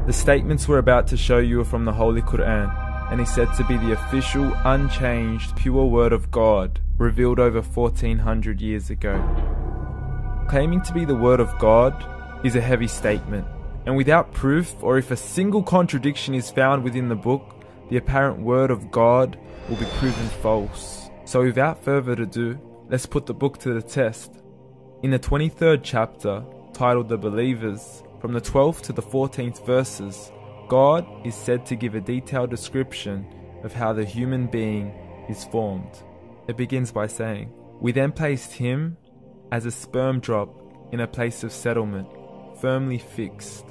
The statements we're about to show you are from the Holy Qur'an, and is said to be the official, unchanged, pure word of God, revealed over 1400 years ago. Claiming to be the word of God is a heavy statement, and without proof, or if a single contradiction is found within the book, the apparent word of God will be proven false. So without further ado, let's put the book to the test. In the 23rd chapter, titled The Believers, from the 12th to the 14th verses, God is said to give a detailed description of how the human being is formed. It begins by saying, "We then placed him as a sperm drop in a place of settlement, firmly fixed.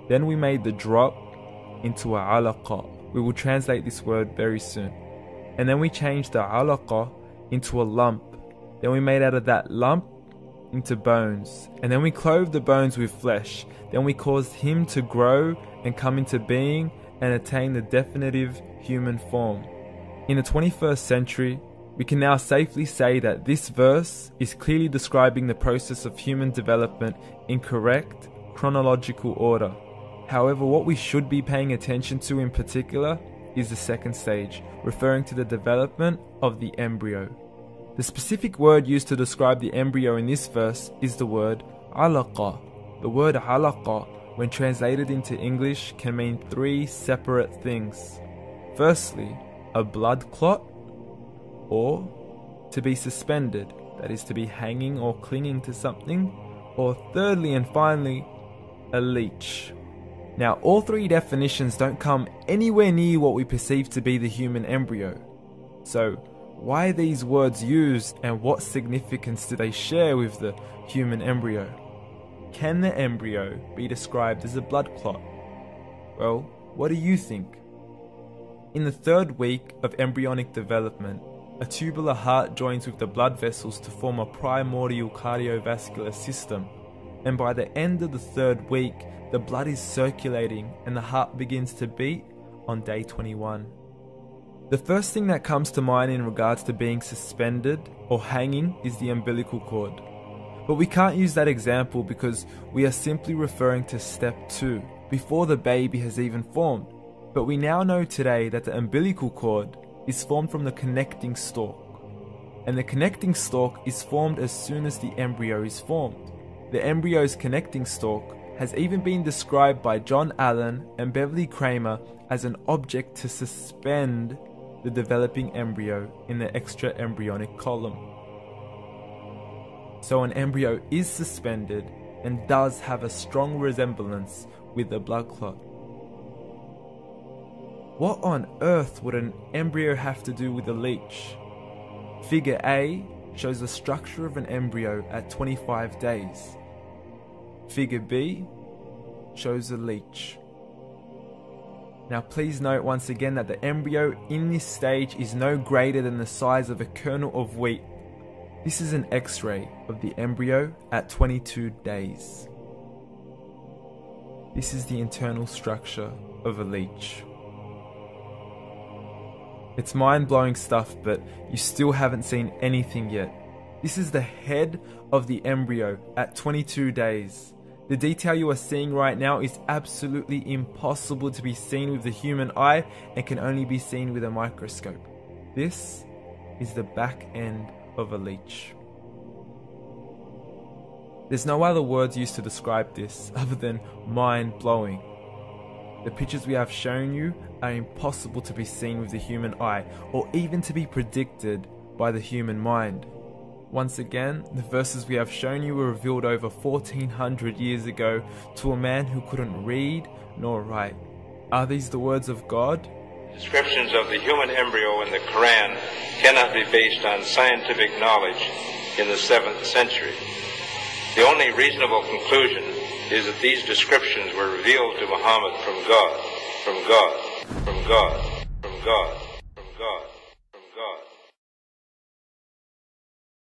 Then we made the drop into a alaqa." We will translate this word very soon. "And then we changed the alaqa into a lump. Then we made out of that lump into bones. And then we clothed the bones with flesh. Then we caused him to grow and come into being and attain the definitive human form." In the 21st century, we can now safely say that this verse is clearly describing the process of human development in correct chronological order. However, what we should be paying attention to in particular is the second stage, referring to the development of the embryo. The specific word used to describe the embryo in this verse is the word alaqa. The word alaqa, when translated into English, can mean three separate things. Firstly, a blood clot, or to be suspended, that is to be hanging or clinging to something, or thirdly and finally, a leech. Now, all three definitions don't come anywhere near what we perceive to be the human embryo. So, why are these words used, and what significance do they share with the human embryo? Can the embryo be described as a blood clot? Well, what do you think? In the 3rd week of embryonic development, a tubular heart joins with the blood vessels to form a primordial cardiovascular system, and by the end of the 3rd week, the blood is circulating and the heart begins to beat on day 21. The first thing that comes to mind in regards to being suspended or hanging is the umbilical cord. But we can't use that example because we are simply referring to step 2, before the baby has even formed. But we now know today that the umbilical cord is formed from the connecting stalk. And the connecting stalk is formed as soon as the embryo is formed. The embryo's connecting stalk has even been described by John Allen and Beverly Kramer as an object to suspend the developing embryo in the extra-embryonic column. So an embryo is suspended and does have a strong resemblance with a blood clot. What on earth would an embryo have to do with a leech? Figure A shows the structure of an embryo at 25 days. Figure B shows a leech. Now please note once again that the embryo in this stage is no greater than the size of a kernel of wheat. This is an X-ray of the embryo at 22 days. This is the internal structure of a leech. It's mind-blowing stuff, but you still haven't seen anything yet. This is the head of the embryo at 22 days. The detail you are seeing right now is absolutely impossible to be seen with the human eye and can only be seen with a microscope. This is the back end of a leech. There's no other words used to describe this other than mind-blowing. The pictures we have shown you are impossible to be seen with the human eye or even to be predicted by the human mind. Once again, the verses we have shown you were revealed over 1400 years ago to a man who couldn't read nor write. Are these the words of God? Descriptions of the human embryo in the Quran cannot be based on scientific knowledge in the 7th century. The only reasonable conclusion is that these descriptions were revealed to Muhammad from God, from God, from God, from God.